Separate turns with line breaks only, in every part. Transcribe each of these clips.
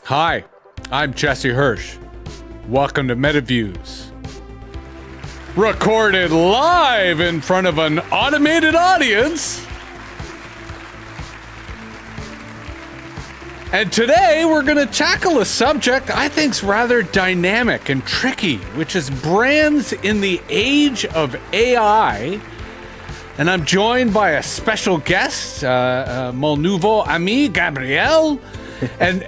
Hi, I'm Jesse Hirsh. Welcome to MetaViews. Recorded live in front of an automated audience. And today we're going to tackle a subject I think's rather dynamic and tricky, which is brands in the age of AI. And I'm joined by a special guest, mon nouveau ami, Gabriel. And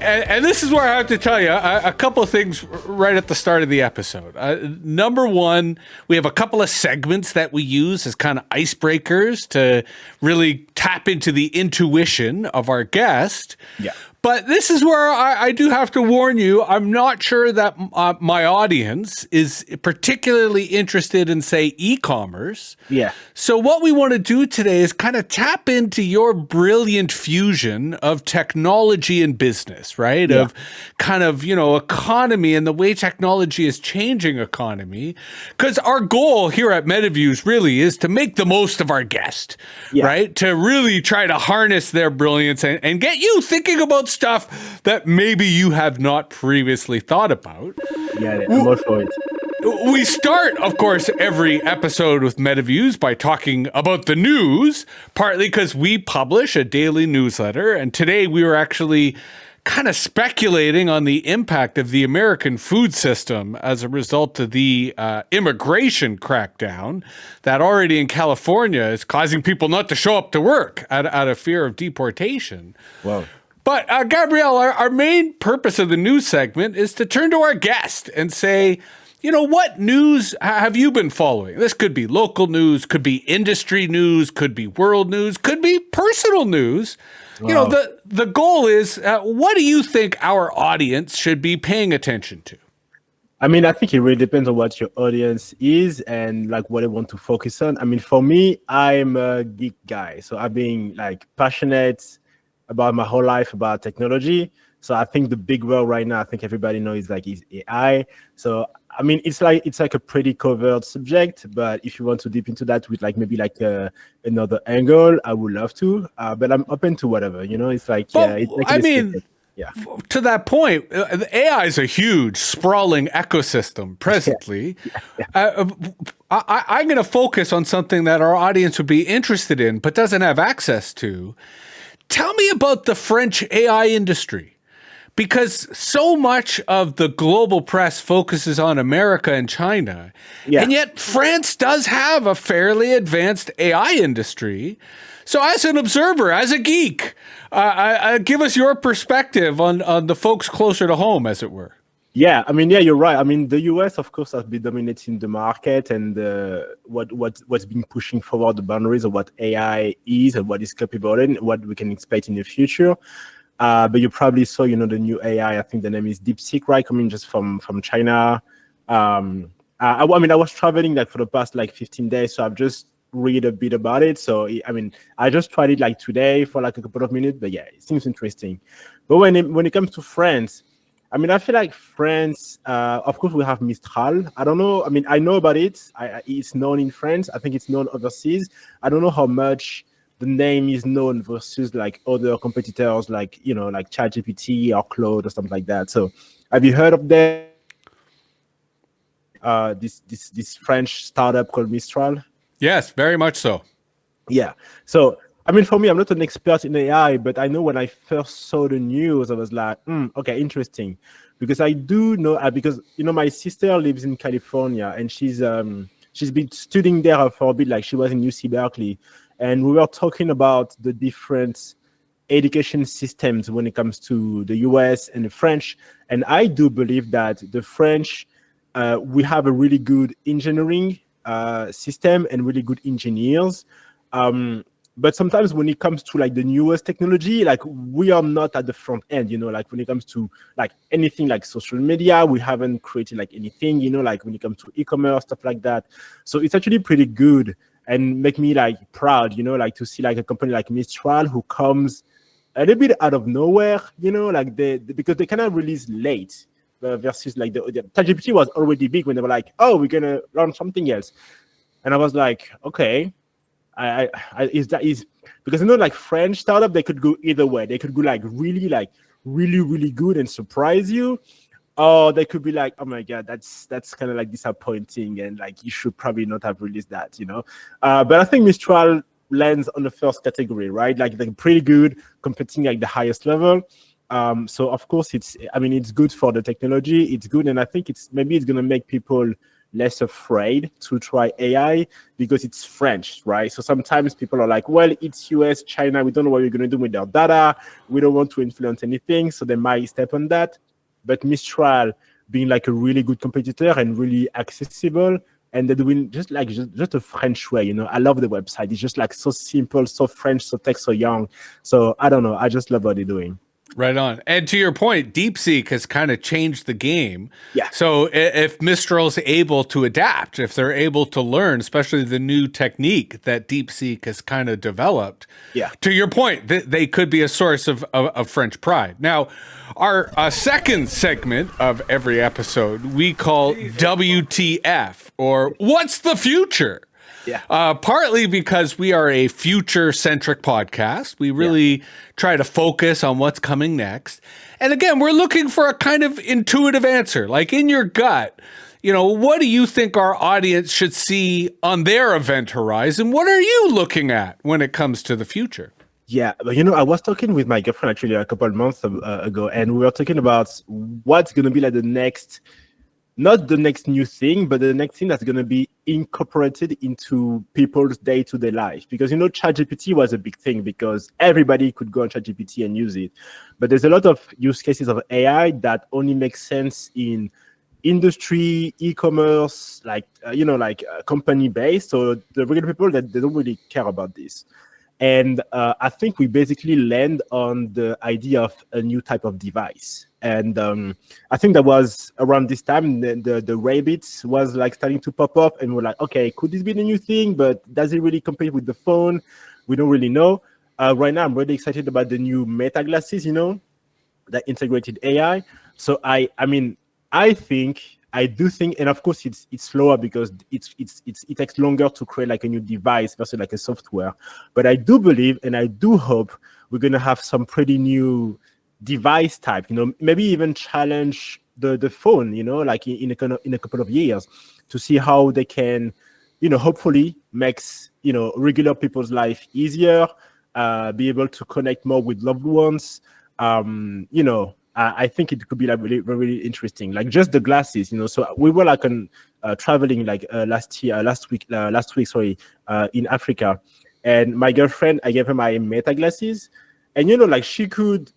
this is where I have to tell you a couple of things right at the start of the episode. Number one, we have a couple of segments that we use as kind of icebreakers to really tap into the intuition of our guest.
Yeah.
But this is where I do have to warn you, I'm not sure that my audience is particularly interested in, say, e-commerce.
Yeah.
So what we want to do today is kind of tap into your brilliant fusion of technology and business, right?
Yeah.
Of kind of, economy and the way technology is changing economy. Because our goal here at MetaViews really is to make the most of our guest, right? To really try to harness their brilliance and get you thinking about stuff that maybe you have not previously thought about.
Yeah, I'm all for it.
We start, of course, every episode with MetaViews by talking about the news, partly because we publish a daily newsletter, and today we were actually kind of speculating on the impact of the American food system as a result of the immigration crackdown that already in California is causing people not to show up to work out of fear of deportation.
Wow.
But Gabrielle, our main purpose of the news segment is to turn to our guest and say, what news have you been following? This could be local news, could be industry news, could be world news, could be personal news.
Wow.
The goal is, what do you think our audience should be paying attention to?
I mean, I think it really depends on what your audience is and like what they want to focus on. I mean, for me, I'm a geek guy. So I've been like passionate about my whole life about technology. So I think the big world right now, I think everybody knows is AI. So I mean, it's like a pretty covered subject, but if you want to dip into that with maybe another angle, I would love to. But I'm open to whatever. It's like
to that point, AI is a huge, sprawling ecosystem presently. I'm going to focus on something that our audience would be interested in, but doesn't have access to. Tell me about the French AI industry, because so much of the global press focuses on America and China, and yet France does have a fairly advanced AI industry. So as an observer, as a geek, give us your perspective on the folks closer to home, as it were.
Yeah, I mean, you're right. I mean, the US, of course, has been dominating the market and what's been pushing forward the boundaries of what AI is and what is capable and what we can expect in the future. But you probably saw, the new AI. I think the name is DeepSeek, right? Coming just from China. I was traveling for the past 15 days, so I've just read a bit about it. So I mean, I just tried it today for a couple of minutes. But yeah, it seems interesting. But when it comes to France, I mean, I feel like France, of course, we have Mistral. I don't know. I mean, I know about it. It's known in France. I think it's known overseas. I don't know how much the name is known versus other competitors like ChatGPT or Claude or something like that. So have you heard of them? This French startup called Mistral?
Yes, very much so.
Yeah. So I mean, for me, I'm not an expert in AI, but I know when I first saw the news, I was like, okay, interesting. Because I do know, because, my sister lives in California and she's been studying there for a bit, she was in UC Berkeley. And we were talking about the different education systems when it comes to the US and the French. And I do believe that the French, we have a really good engineering system and really good engineers. But sometimes when it comes to the newest technology, we are not at the front end, when it comes to anything social media, we haven't created anything, when it comes to e-commerce, stuff like that. So it's actually pretty good and make me proud, to see a company like Mistral who comes a little bit out of nowhere, because they kind of release late versus the ChatGPT was already big when they were like, oh, we're going to launch something else. And I was like, okay. Is because French startup, they could go either way. They could go really really, really good and surprise you. Or they could be like, oh my God, that's kind of like disappointing, and like you should probably not have released that, you know. But I think Mistral lands on the first category, right? Like they're pretty good, competing like the highest level. So of course it's good for the technology, it's good, and I think it's gonna make people less afraid to try AI because it's French, right? So sometimes people are like, well, it's US, China, we don't know what we're gonna do with our data, we don't want to influence anything, so they might step on that. But Mistral being like a really good competitor and really accessible, and they're doing just a French way, you know. I love the website. It's just like so simple, so French, so tech, so young. So I don't know. I just love what they're doing.
Right on. And to your point, DeepSeek has kind of changed the game.
Yeah.
So if Mistral's able to adapt, if they're able to learn, especially the new technique that DeepSeek has kind of developed,
yeah.
To your point, they could be a source of French pride. Now, our second segment of every episode, we call WTF, or What's the Future?
Yeah.
Partly because we are a future-centric podcast. We really try to focus on what's coming next. And again, we're looking for a kind of intuitive answer. Like in your gut, you know, what do you think our audience should see on their event horizon? What are you looking at when it comes to the future?
Yeah, but you know, I was talking with my girlfriend actually a couple of months ago, and we were talking about what's going to be like the next, not the next new thing, but the next thing that's going to be incorporated into people's day-to-day life. Because, you know, ChatGPT was a big thing because everybody could go on ChatGPT and use it. But there's a lot of use cases of AI that only make sense in industry, e-commerce, like, company-based. So the regular people, that they don't really care about this. And I think we basically land on the idea of a new type of device. And I think that was around this time the rabbits was like starting to pop up, and we're like, okay, could this be the new thing? But does it really compete with the phone? We don't really know. Right now, I'm really excited about the new Meta glasses, you know, that integrated AI. So I do think, and of course it's slower because it takes longer to create like a new device versus like a software. But I do believe, and I do hope we're gonna have some pretty new device type, you know, maybe even challenge the phone, you know, like in a couple of years, to see how they can, you know, hopefully makes, you know, regular people's life easier, be able to connect more with loved ones. You know, I think it could be like really, really interesting. Like just the glasses, you know. So we were like on traveling like last week, in Africa, and my girlfriend, I gave her my Meta glasses, and you know, like she could,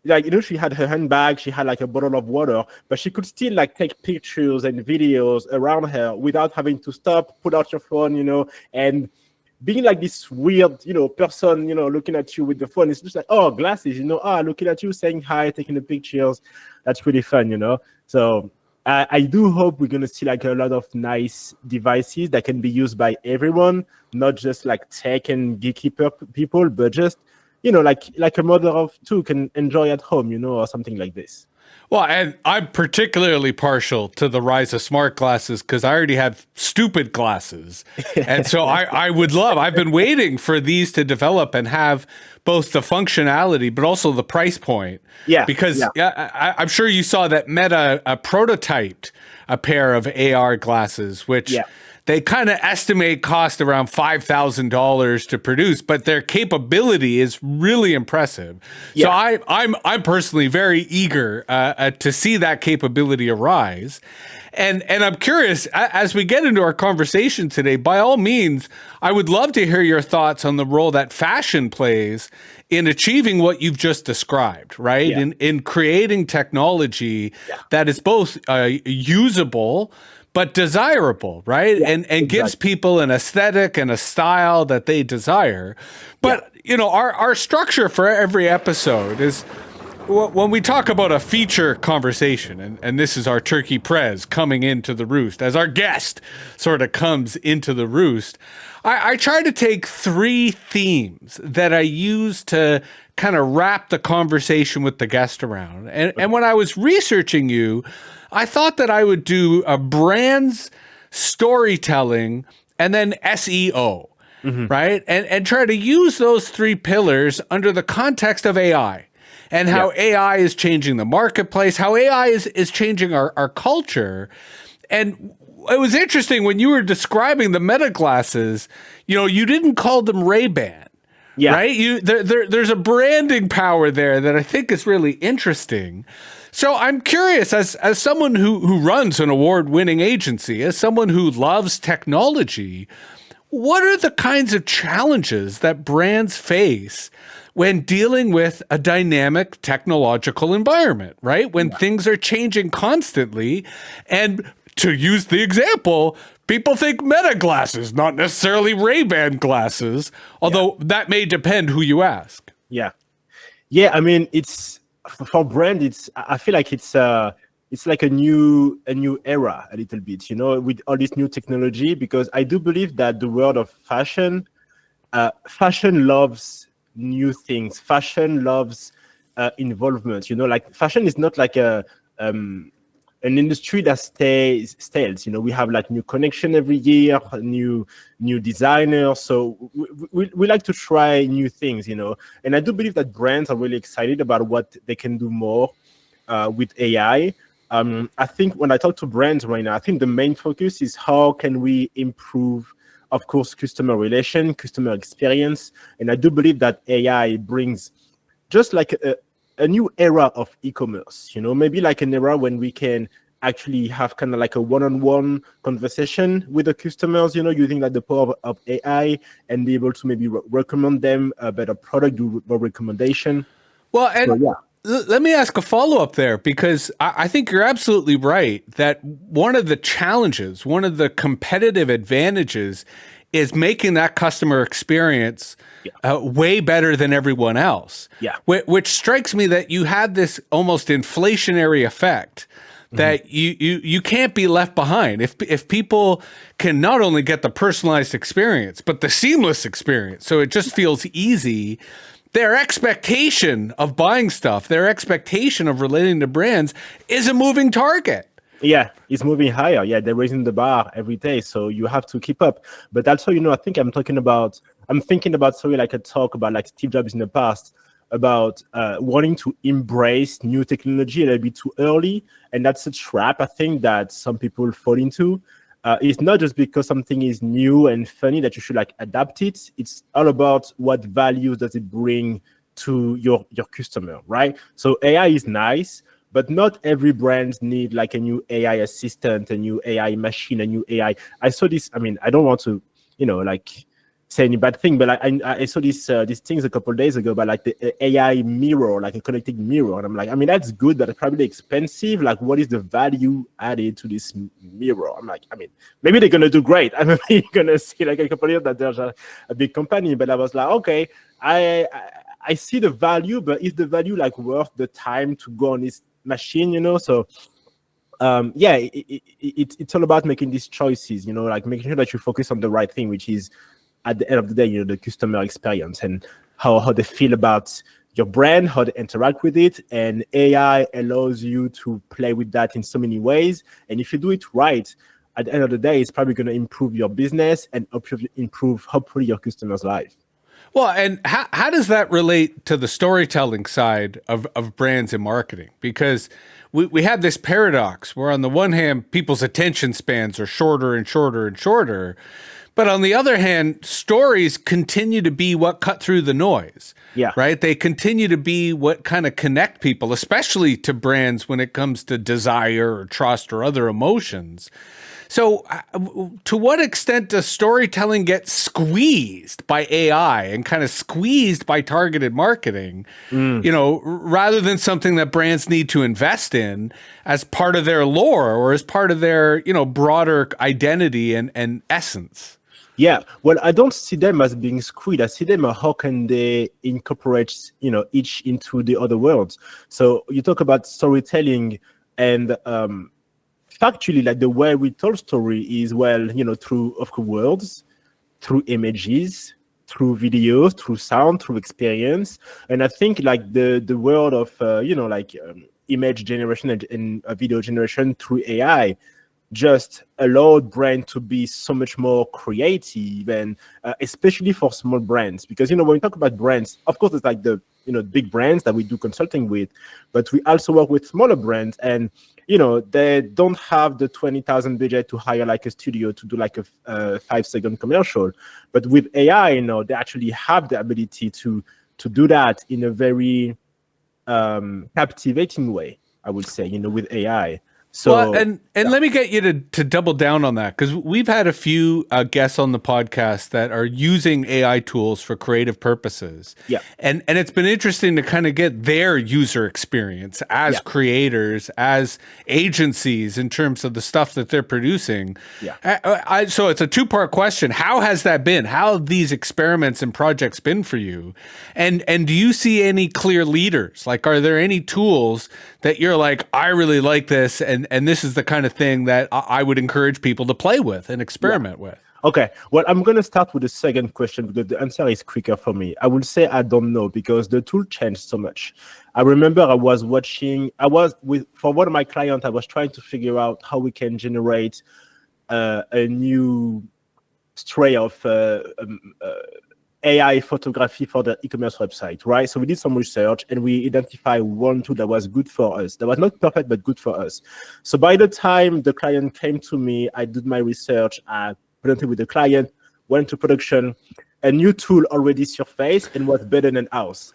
like, you know, she had her handbag, she had like a bottle of water, but she could still like take pictures and videos around her without having to stop, put out your phone, you know, and being like this weird, you know, person, you know, looking at you with the phone. It's just like, oh, glasses, you know, looking at you, saying hi, taking the pictures. That's really fun, you know. So I do hope we're going to see like a lot of nice devices that can be used by everyone, not just like tech and geeky people, but just, you know, like a mother of two can enjoy at home, you know, or something like this.
Well, and I'm particularly partial to the rise of smart glasses because I already have stupid glasses. And so I've been waiting for these to develop and have both the functionality, but also the price point.
Yeah.
Because I'm sure you saw that Meta prototyped a pair of AR glasses, which they kind of estimate cost around $5,000 to produce, but their capability is really impressive. So I'm personally very eager to see that capability arise. And I'm curious, as we get into our conversation today, by all means, I would love to hear your thoughts on the role that fashion plays in achieving what you've just described, right? In creating technology that is both usable, but desirable, right? And gives people an aesthetic and a style that they desire. But, you know, our structure for every episode is, when we talk about a feature conversation, and this is our turkey prez coming into the roost, as our guest sort of comes into the roost, I try to take three themes that I use to kind of wrap the conversation with the guest around. And when I was researching you, I thought that I would do a brands, storytelling, and then SEO, right? And try to use those three pillars under the context of AI. and how AI is changing the marketplace, how AI is changing our culture. And it was interesting when you were describing the Meta glasses, you didn't call them Ray-Ban, right? There's a branding power there that I think is really interesting. So I'm curious, as someone who runs an award-winning agency, as someone who loves technology, what are the kinds of challenges that brands face when dealing with a dynamic technological environment, right? When things are changing constantly. And to use the example, people think Meta glasses, not necessarily Ray-Ban glasses, although that may depend who you ask.
Yeah. I mean, it's for brand. I feel like it's like a new era a little bit, with all this new technology, because I do believe that the world of fashion loves new things. Fashion loves involvement. Like fashion is not like an industry that stays stale. We have like new connection every year, new designers. So we like to try new things, and I do believe that brands are really excited about what they can do more with AI. I think when I talk to brands right now, I think the main focus is how can we improve, of course, customer relation, customer experience. And I do believe that AI brings just like a new era of e-commerce, maybe like an era when we can actually have kind of like a one-on-one conversation with the customers, using like the power of AI and be able to maybe recommend them a better product, do a recommendation.
Well, and let me ask a follow-up there, because I think you're absolutely right that one of the challenges, one of the competitive advantages is making that customer experience way better than everyone else. Which strikes me that you had this almost inflationary effect that you can't be left behind. If people can not only get the personalized experience, but the seamless experience, so it just feels easy, their expectation of buying stuff, their expectation of relating to brands is a moving target.
Yeah, it's moving higher. Yeah, they're raising the bar every day, so you have to keep up. But also, I think I'm thinking about sorry, like a talk about like Steve Jobs in the past, about wanting to embrace new technology a little bit too early, and that's a trap I think that some people fall into. It's not just because something is new and funny that you should like adapt it. It's all about what values does it bring to your customer, right? So AI is nice, but not every brand need like a new AI assistant, a new AI machine, a new AI. I saw this. I mean, I don't want to, like say any bad thing, but I saw these things a couple of days ago about like the AI mirror, like a connected mirror, and I'm like, I mean, that's good, but it's probably expensive. Like, what is the value added to this mirror? I'm like, I mean, maybe they're gonna do great. I mean, you're gonna see like a couple of years that there's a big company, but I was like, okay, I see the value, but is the value like worth the time to go on this machine? So it's all about making these choices, like making sure that you focus on the right thing, which is at the end of the day, the customer experience and how they feel about your brand, how they interact with it. And AI allows you to play with that in so many ways. And if you do it right, at the end of the day, it's probably going to improve your business and improve hopefully your customer's life.
Well, and how does that relate to the storytelling side of brands and marketing? Because we have this paradox where on the one hand, people's attention spans are shorter and shorter and shorter. But on the other hand, stories continue to be what cut through the noise, right? They continue to be what kind of connect people, especially to brands when it comes to desire or trust or other emotions. So to what extent does storytelling get squeezed by AI and kind of squeezed by targeted marketing, rather than something that brands need to invest in as part of their lore or as part of their, broader identity and essence?
Yeah, well, I don't see them as being squeezed. I see them as how can they incorporate, each into the other worlds. So you talk about storytelling, and factually, like the way we tell story is, through of course words, through images, through videos, through sound, through experience. And I think like the world of image generation and video generation through AI, just allowed brands to be so much more creative, and especially for small brands, because when we talk about brands, of course it's like the big brands that we do consulting with, but we also work with smaller brands, and they don't have the 20,000 budget to hire like a studio to do like a 5-second commercial, but with AI, they actually have the ability to do that in a very captivating way, I would say, with AI. So,
well, and let me get you to double down on that, because we've had a few guests on the podcast that are using AI tools for creative purposes.
Yeah.
And it's been interesting to kind of get their user experience as creators, as agencies, in terms of the stuff that they're producing.
Yeah.
So it's a two-part question. How has that been? How have these experiments and projects been for you? And do you see any clear leaders? Like, are there any tools that you're like, I really like this, and this is the kind of thing that I would encourage people to play with and experiment with?
Okay, well, I'm going to start with the second question because the answer is quicker for me. I will say I don't know because the tool changed so much. I remember for one of my clients, I was trying to figure out how we can generate a new stray of AI photography for the e-commerce website, right? So we did some research and we identified one tool that was good for us. That was not perfect, but good for us. So by the time the client came to me, I did my research, I presented with the client, went to production, a new tool already surfaced and was better than ours.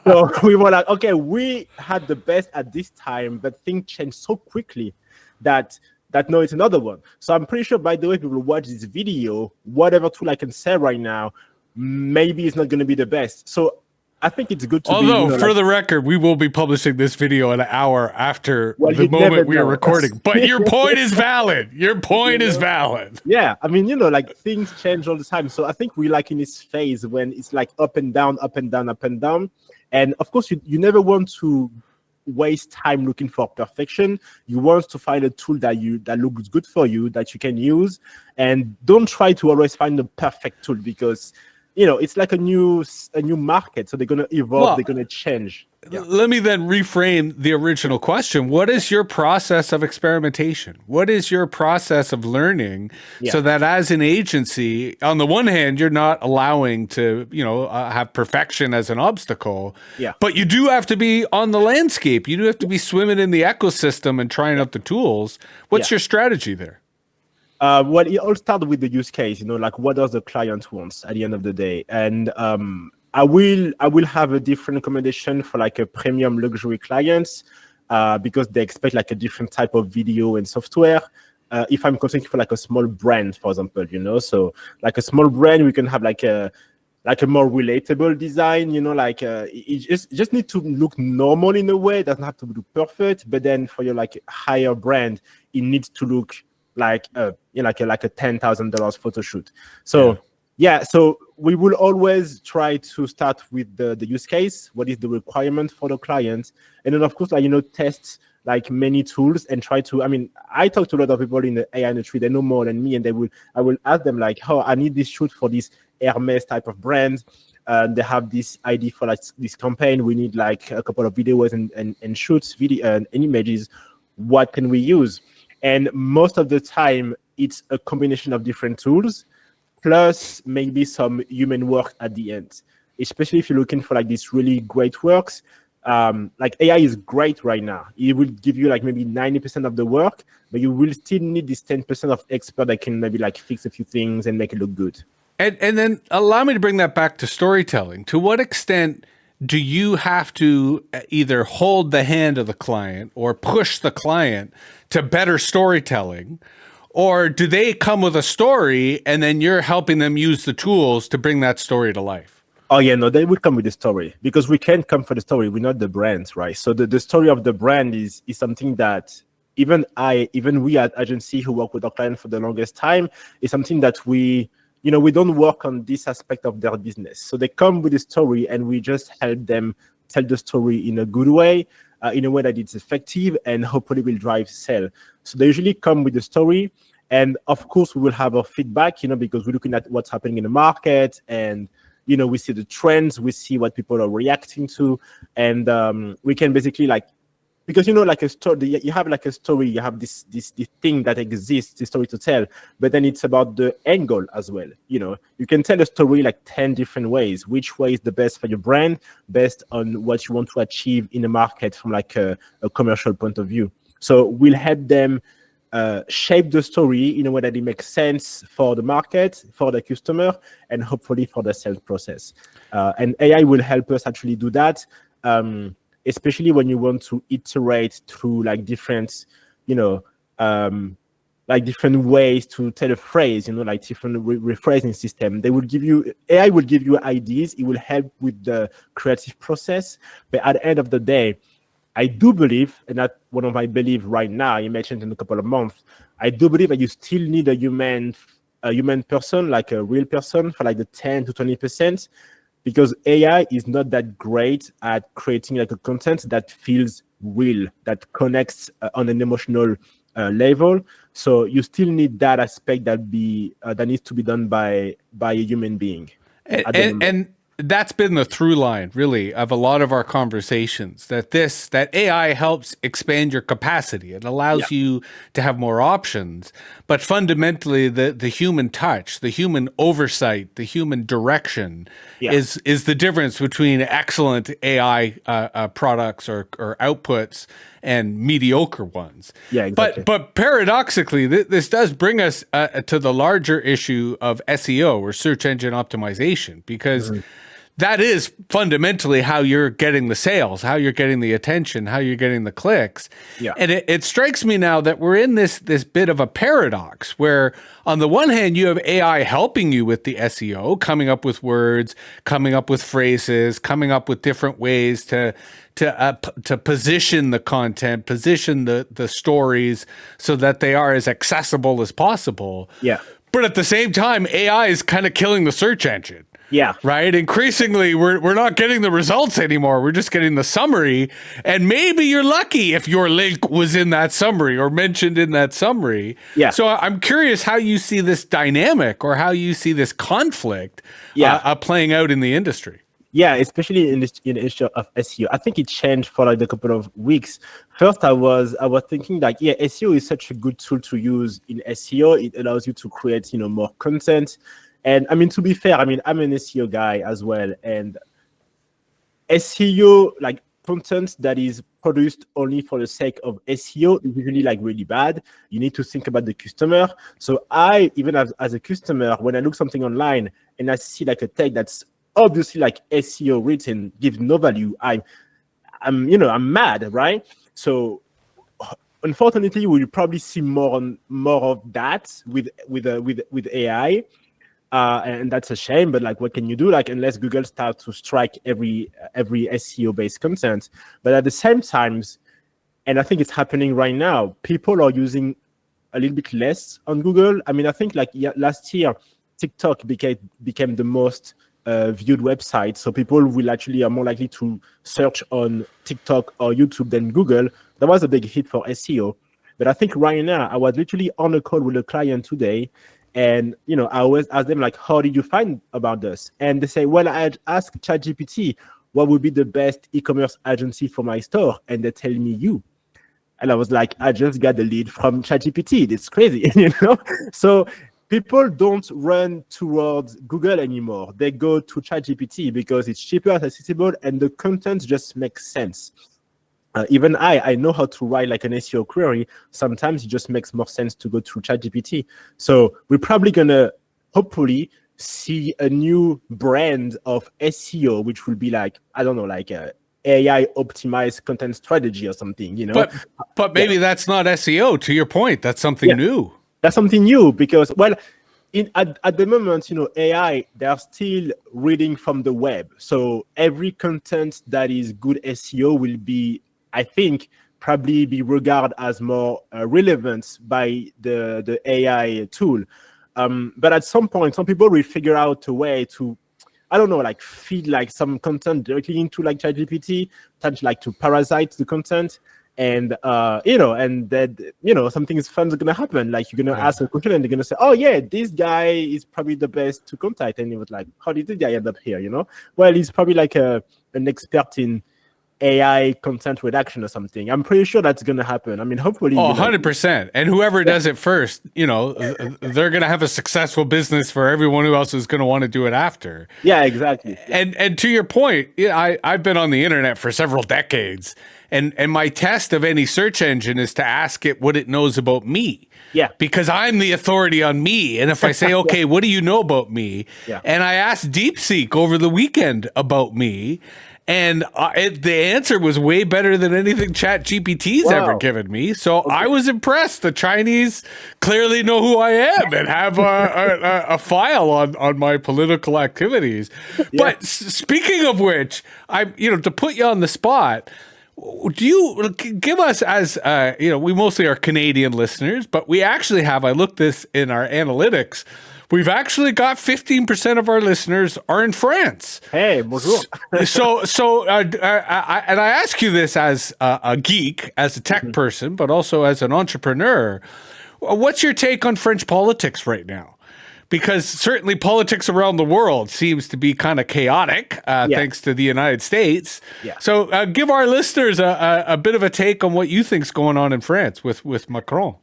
So we were like, okay, we had the best at this time, but things changed so quickly that no, it's another one. So I'm pretty sure, by the way, people watch this video, whatever tool I can say right now, maybe it's not going to be the best. So I think it's good to
Although, for the record, we will be publishing this video an hour after the moment we are recording. But your point is valid. Your point is valid.
Yeah. I mean, like things change all the time. So I think we're like in this phase when it's like up and down, up and down, up and down. And of course, you never want to waste time looking for perfection. You want to find a tool that looks good for you, that you can use. And don't try to always find the perfect tool because it's like a new market, so they're going to evolve, they're going to change. Yeah.
Let me then reframe the original question. What is your process of experimentation? What is your process of learning so that as an agency, on the one hand, you're not allowing to, have perfection as an obstacle, but you do have to be on the landscape. You do have to be swimming in the ecosystem and trying out the tools. What's your strategy there?
Well, it all started with the use case, like what does the client want at the end of the day? And I will have a different recommendation for like a premium luxury clients because they expect like a different type of video and software. If I'm considering for like a small brand, for example, so like a small brand, we can have like a more relatable design, it just need to look normal in a way. It doesn't have to look perfect, but then for your like higher brand, it needs to look like a $10,000 photo shoot. So so we will always try to start with the use case. What is the requirement for the client? And then of course, test like many tools and try to, I talk to a lot of people in the AI industry, they know more than me, and I will ask them like, oh, I need this shoot for this Hermes type of brand. They have this idea for like this campaign. We need like a couple of videos and shoots, video and images. What can we use? And most of the time, it's a combination of different tools, plus maybe some human work at the end. Especially if you're looking for like these really great works, like AI is great right now. It will give you like maybe 90% of the work, but you will still need this 10% of expert that can maybe like fix a few things and make it look good.
And then allow me to bring that back to storytelling. To what extent do you have to either hold the hand of the client or push the client to better storytelling? Or do they come with a story and then you're helping them use the tools to bring that story to life?
Oh, yeah, no, they will come with the story because we can't come for the story. We're not the brands, right? So the story of the brand is something that even we at agency who work with our client for the longest time is something that we don't work on this aspect of their business. So they come with a story and we just help them tell the story in a good way, in a way that it's effective and hopefully will drive sale. So they usually come with the story. And of course, we will have our feedback, because we're looking at what's happening in the market and, we see the trends, we see what people are reacting to. And we can basically like because like a story, you have like a story, you have this thing that exists, this story to tell, but then it's about the end goal as well. You can tell a story like 10 different ways. Which way is the best for your brand, based on what you want to achieve in the market from like a commercial point of view. So we'll help them shape the story in a way that it makes sense for the market, for the customer, and hopefully for the sales process. And AI will help us actually do that, especially when you want to iterate through like different, like different ways to tell a phrase, like different rephrasing system. AI will give you ideas. It will help with the creative process. But at the end of the day, I do believe, and that's one of my beliefs right now, you mentioned in a couple of months, I do believe that you still need a human person, like a real person, for like the 10 to 20%, because AI is not that great at creating like a content that feels real, that connects on an emotional level. So you still need that aspect that needs to be done by a human being.
And that's been the through line, really, of a lot of our conversations, that AI helps expand your capacity. It allows you to have more options. But fundamentally, the human touch, the human oversight, the human direction is the difference between excellent AI products or outputs and mediocre ones.
Yeah, exactly.
But paradoxically, this does bring us to the larger issue of SEO, or search engine optimization, because that is fundamentally how you're getting the sales, how you're getting the attention, how you're getting the clicks.
Yeah.
And it strikes me now that we're in this bit of a paradox where, on the one hand, you have AI helping you with the SEO, coming up with words, coming up with phrases, coming up with different ways to position the content, position the stories so that they are as accessible as possible.
Yeah.
But at the same time, AI is kind of killing the search engine.
Yeah.
Right. Increasingly, we're not getting the results anymore. We're just getting the summary. And maybe you're lucky if your link was in that summary or mentioned in that summary.
Yeah.
So I'm curious how you see this dynamic, or how you see this conflict playing out in the industry.
Yeah, especially in the issue of SEO. I think it changed for like a couple of weeks. First, I was thinking like, SEO is such a good tool to use in SEO. It allows you to create, more content. And I mean, to be fair, I'm an SEO guy as well. And SEO, like content that is produced only for the sake of SEO, is usually like really bad. You need to think about the customer. So I, even as a customer, when I look something online and I see like a tag that's obviously like SEO written, gives no value, I'm mad, right? So unfortunately, we'll probably see more of that with AI. And that's a shame, but like, what can you do? Like, unless Google starts to strike every SEO based content. But at the same time, and I think it's happening right now, people are using a little bit less on Google. I mean, I think like last year, TikTok became the most viewed website. So people are more likely to search on TikTok or YouTube than Google. That was a big hit for SEO. But I think right now, I was literally on a call with a client today. And, I always ask them, like, how did you find about this? And they say, well, I asked ChatGPT, what would be the best e-commerce agency for my store? And they tell me you. And I was like, I just got the lead from ChatGPT. It's crazy, So people don't run towards Google anymore. They go to ChatGPT because it's cheaper, it's accessible, and the content just makes sense. Even I know how to write like an SEO query. Sometimes it just makes more sense to go through ChatGPT. So we're probably gonna hopefully see a new brand of SEO, which will be like, I don't know, like a AI optimized content strategy or something,
But maybe that's not SEO. To your point, that's something new.
That's something new because, well, at the moment, AI, they are still reading from the web. So every content that is good SEO will be, I think, probably be regarded as more relevant by the AI tool. But at some point, some people will figure out a way to, I don't know, like feed like some content directly into like ChatGPT, to parasite the content. And, and that, something fun is going to happen. Like you're going to ask a question and they're going to say, oh yeah, this guy is probably the best to contact. And it was like, how did this guy end up here? Well, he's probably like an expert in AI content redaction or something. I'm pretty sure that's going to happen. I mean, hopefully.
Oh, 100%. And whoever does it first, they're going to have a successful business for everyone who else is going to want to do it after.
Yeah, exactly.
And to your point, I've been on the internet for several decades, and my test of any search engine is to ask it what it knows about me.
Yeah.
Because I'm the authority on me. And if I say, okay, what do you know about me?
Yeah.
And I asked DeepSeek over the weekend about me, and the answer was way better than anything ChatGPT's ever given me. So I was impressed. The Chinese clearly know who I am and have a file on my political activities. Yeah. But speaking of which, to put you on the spot, do you give us, as we mostly are Canadian listeners, but we actually have, I looked this in our analytics, we've actually got 15% of our listeners are in France.
Hey, bonjour.
And I ask you this as a geek, as a tech person, but also as an entrepreneur. What's your take on French politics right now? Because certainly politics around the world seems to be kind of chaotic, thanks to the United States. Yeah. So give our listeners a bit of a take on what you think's going on in France with Macron.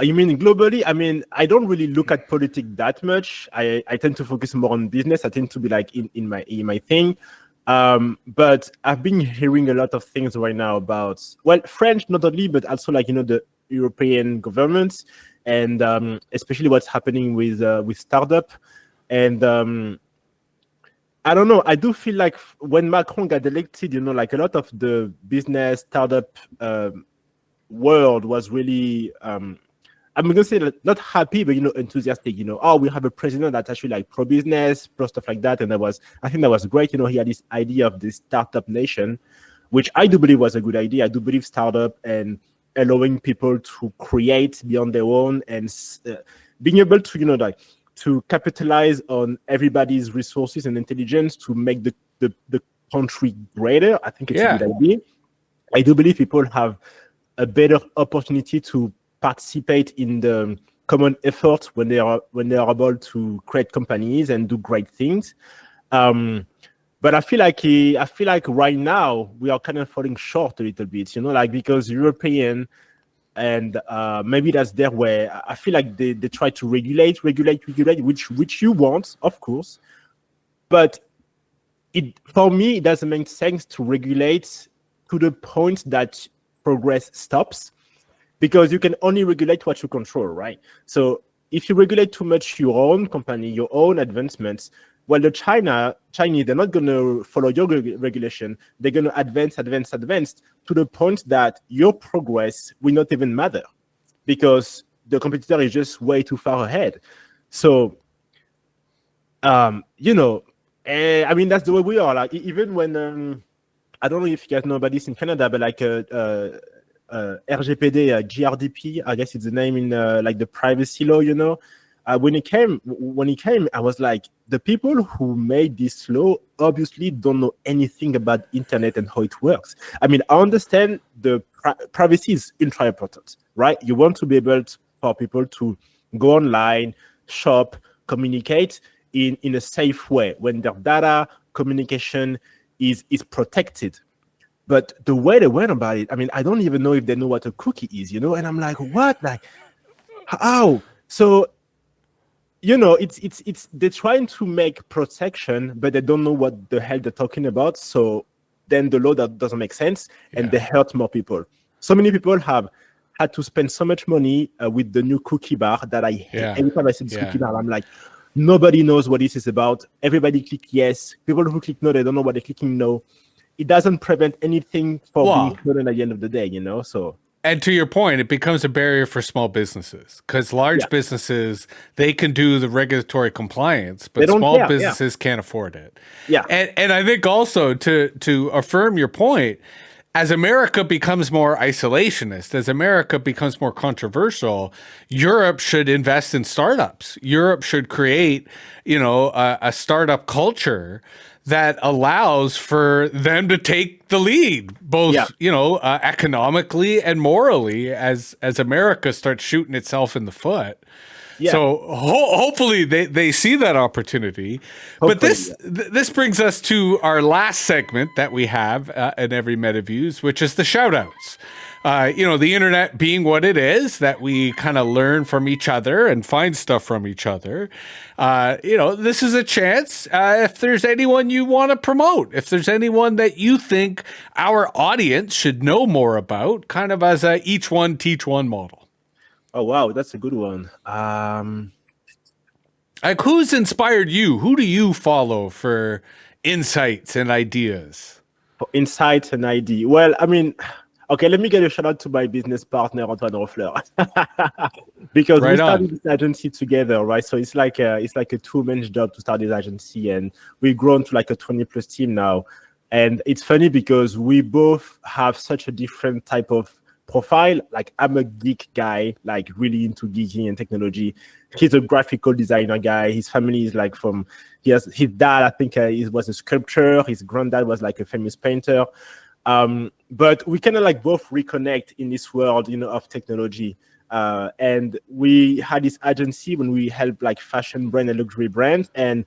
You mean globally? I mean, I don't really look at politics that much. I tend to focus more on business. I tend to be like in my thing. But I've been hearing a lot of things right now about, French not only, but also the European governments, and especially what's happening with startup. And I don't know. I do feel like when Macron got elected, like a lot of the business startup world was really I'm gonna say not happy, but enthusiastic. We have a president that's actually like pro-business, pro stuff like that, and I think that was great. He had this idea of this startup nation, which I do believe was a good idea. I do believe startup and allowing people to create beyond their own and being able to to capitalize on everybody's resources and intelligence to make the country greater. I think it's a good idea. I do believe people have a better opportunity to participate in the common effort when they are able to create companies and do great things. But I feel like right now we are kind of falling short a little bit, because European and maybe that's their way. I feel like they try to regulate, which you want, of course. But for me, it doesn't make sense to regulate to the point that progress stops, because you can only regulate what you control, right? So if you regulate too much your own company, your own advancements, the Chinese, they're not going to follow your regulation. They're going to advance to the point that your progress will not even matter, because the competitor is just way too far ahead. So, I mean, that's the way we are. Like, even when, I don't know if you guys know about this in Canada, but like RGPD, GRDP, I guess it's the name in like the privacy law, when it came, I was like, the people who made this law obviously don't know anything about internet and how it works. I mean, I understand the privacy is ultra important, right? You want to be able for people to go online, shop, communicate in a safe way when their data communication is protected. But the way they went about it, I mean, I don't even know if they know what a cookie is, and I'm like, what? Like, how? So, it's they're trying to make protection, but they don't know what the hell they're talking about. So then the law that doesn't make sense, and they hurt more people. So many people have had to spend so much money with the new cookie bar that I hate. Every time I see this cookie bar, I'm like, nobody knows what this is about. Everybody click yes. People who click no, they don't know what they're clicking no. It doesn't prevent anything from being stolen at the end of the day, so.
And to your point, it becomes a barrier for small businesses, because large businesses, they can do the regulatory compliance, but small businesses can't afford it.
Yeah.
And I think also to affirm your point, as America becomes more isolationist, as America becomes more controversial, Europe should invest in startups. Europe should create, a startup culture that allows for them to take the lead, both economically and morally, as America starts shooting itself in the foot.
Yeah.
So hopefully they see that opportunity. But this brings us to our last segment that we have in every MetaViews, which is the shout outs. The internet being what it is, that we kind of learn from each other and find stuff from each other. This is a chance. If there's anyone you want to promote, if there's anyone that you think our audience should know more about, kind of as a each one teach one model.
Oh, wow. That's a good one.
Like, who's inspired you? Who do you follow for insights and ideas?
For insights and ideas. Well, I mean, okay, let me get a shout out to my business partner, Antoine Roffler, because we started this agency together, right? So it's like a 2-man job to start this agency, and we've grown to like a 20+ team now. And it's funny because we both have such a different type of profile. Like, I'm a geek guy, like really into geeking and technology. He's a graphical designer guy. His family is like his dad, I think he was a sculptor. His granddad was like a famous painter. But we kind of like both reconnect in this world, of technology. And we had this agency when we help like fashion brand and luxury brands. And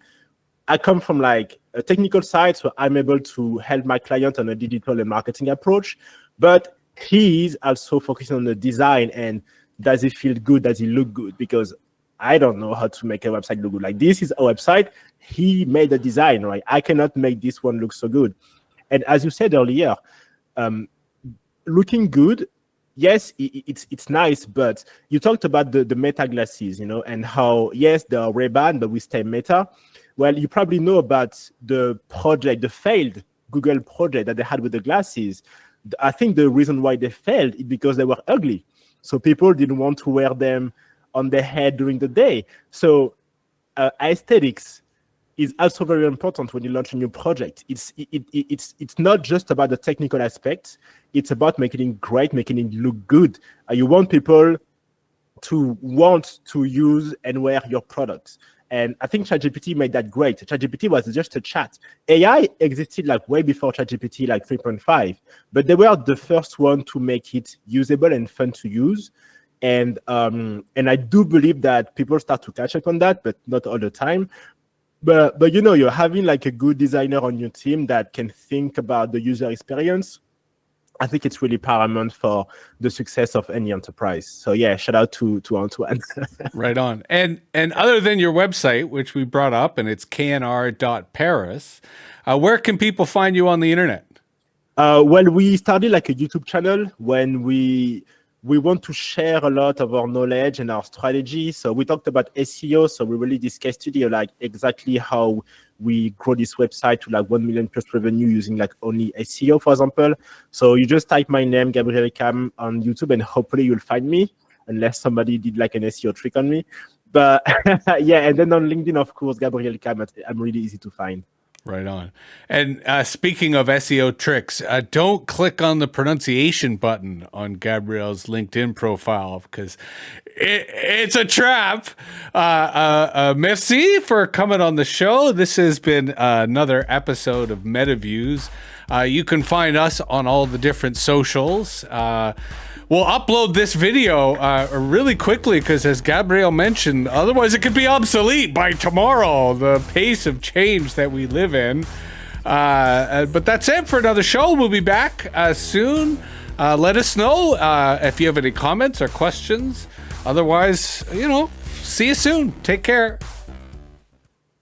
I come from like a technical side, so I'm able to help my client on a digital and marketing approach. But he's also focusing on the design and does it feel good? Does it look good? Because I don't know how to make a website look good. Like, this is a website. He made the design, right? I cannot make this one look so good. And as you said earlier, looking good, yes, it's nice, but you talked about the meta glasses, and how, yes, they are Ray-Ban, but we stay meta. Well, you probably know about the failed Google project that they had with the glasses. I think the reason why they failed is because they were ugly. So people didn't want to wear them on their head during the day. So aesthetics is also very important when you launch a new project. It's not just about the technical aspects. It's about making it great, making it look good. You want people to want to use and wear your products. And I think ChatGPT made that great. ChatGPT was just a chat. AI existed like way before ChatGPT, like 3.5, but they were the first one to make it usable and fun to use. And I do believe that people start to catch up on that, but not all the time. But you're having like a good designer on your team that can think about the user experience. I think it's really paramount for the success of any enterprise. So yeah, shout out to Antoine.
Right on. And other than your website, which we brought up, and it's knr.paris, where can people find you on the internet?
Well, we started like a YouTube channel when we want to share a lot of our knowledge and our strategy. So we talked about SEO. So we really this case study, like exactly how we grow this website to like 1 million plus revenue using like only SEO, for example. So you just type my name, Gabriel Kaam, on YouTube, and hopefully you'll find me, unless somebody did like an SEO trick on me. But yeah, and then on LinkedIn, of course, Gabriel Kaam, I'm really easy to find.
Right on. And speaking of SEO tricks, don't click on the pronunciation button on Gabriel's LinkedIn profile, because it's a trap. Merci for coming on the show. This has been another episode of MetaViews. You can find us on all the different socials. We'll upload this video really quickly because, as Gabriel mentioned, otherwise it could be obsolete by tomorrow, the pace of change that we live in. But that's it for another show. We'll be back soon. Let us know if you have any comments or questions. Otherwise, see you soon. Take care.